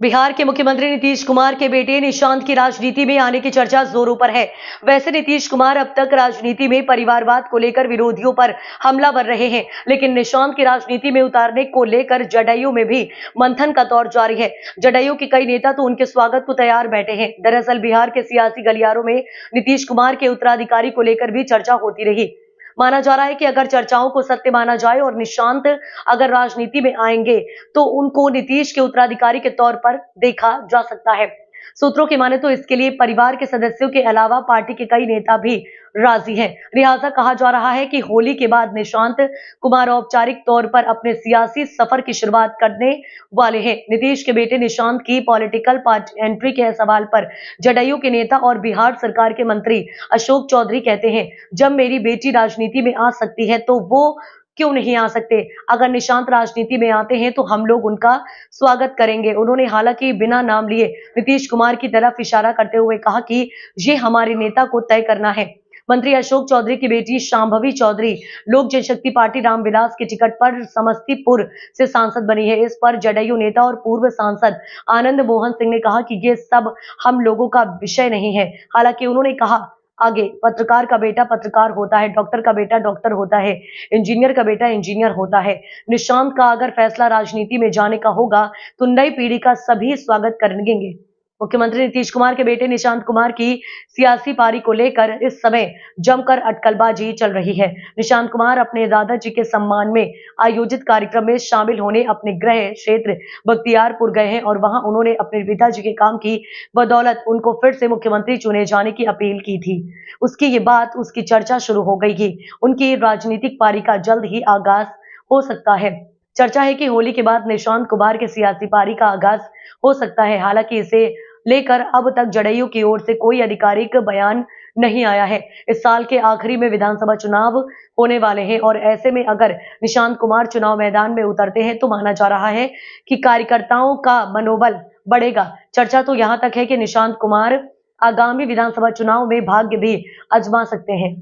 बिहार के मुख्यमंत्री नीतीश कुमार के बेटे निशांत की राजनीति में आने की चर्चा जोरों पर है। वैसे नीतीश कुमार अब तक राजनीति में परिवारवाद को लेकर विरोधियों पर हमलावर रहे हैं, लेकिन निशांत की राजनीति में उतारने को लेकर जदयू में भी मंथन का दौर जारी है। जदयू के कई नेता तो उनके स्वागत को तैयार बैठे हैं। दरअसल बिहार के सियासी गलियारों में नीतीश कुमार के उत्तराधिकारी को लेकर भी चर्चा होती रही। माना जा रहा है कि अगर चर्चाओं को सत्य माना जाए और निशांत अगर राजनीति में आएंगे तो उनको नीतीश के उत्तराधिकारी के तौर पर देखा जा सकता है। सूत्रों की माने तो इसके लिए परिवार के सदस्यों के अलावा पार्टी के कई नेता भी राजी हैं। लिहाजा कहा जा रहा है कि होली के बाद निशांत कुमार औपचारिक तौर पर अपने सियासी सफर की शुरुआत करने वाले हैं। नीतीश के बेटे निशांत की पॉलिटिकल पार्टी एंट्री के सवाल पर जदयू के नेता और बिहार सरकार के मंत्री अशोक चौधरी कहते हैं, जब मेरी बेटी राजनीति में आ सकती है तो वो क्यों नहीं आ सकते। अगर निशांत राजनीति में आते हैं तो हम लोग उनका स्वागत करेंगे। उन्होंने हालांकि बिना नाम लिए नीतीश कुमार की तरफ इशारा करते हुए कहा कि ये हमारे नेता को तय करना है। मंत्री अशोक चौधरी की बेटी शांभवी चौधरी लोक जनशक्ति पार्टी रामविलास के टिकट पर समस्तीपुर से सांसद बनी है। इस पर जदयू नेता और पूर्व सांसद आनंद मोहन सिंह ने कहा कि ये सब हम लोगों का विषय नहीं है। हालांकि उन्होंने कहा आगे, पत्रकार का बेटा पत्रकार होता है, डॉक्टर का बेटा डॉक्टर होता है, इंजीनियर का बेटा इंजीनियर होता है। निशांत का अगर फैसला राजनीति में जाने का होगा तो नई पीढ़ी का सभी स्वागत करेंगे। मुख्यमंत्री नीतीश कुमार के बेटे निशांत कुमार की सियासी पारी को लेकर इस समय जमकर अटकलबाजी चल रही है। निशांत कुमार अपने दादाजी के सम्मान में आयोजित कार्यक्रम में शामिल होने अपने गृह क्षेत्र बख्तियारपुर गए हैं और वहां उन्होंने अपने पिताजी के काम की बदौलत उनको फिर से मुख्यमंत्री चुने जाने की अपील की थी। उसकी ये बात उसकी चर्चा शुरू हो गई है। उनकी राजनीतिक पारी का जल्द ही आगाज हो सकता है। चर्चा है कि होली के बाद निशांत कुमार के सियासी पारी का आगाज हो सकता है। हालांकि इसे लेकर अब तक जदयू की ओर से कोई आधिकारिक बयान नहीं आया है। इस साल के आखिरी में विधानसभा चुनाव होने वाले हैं और ऐसे में अगर निशांत कुमार चुनाव मैदान में उतरते हैं तो माना जा रहा है कि कार्यकर्ताओं का मनोबल बढ़ेगा। चर्चा तो यहां तक है कि निशांत कुमार आगामी विधानसभा चुनाव में भाग्य भी आजमा सकते हैं।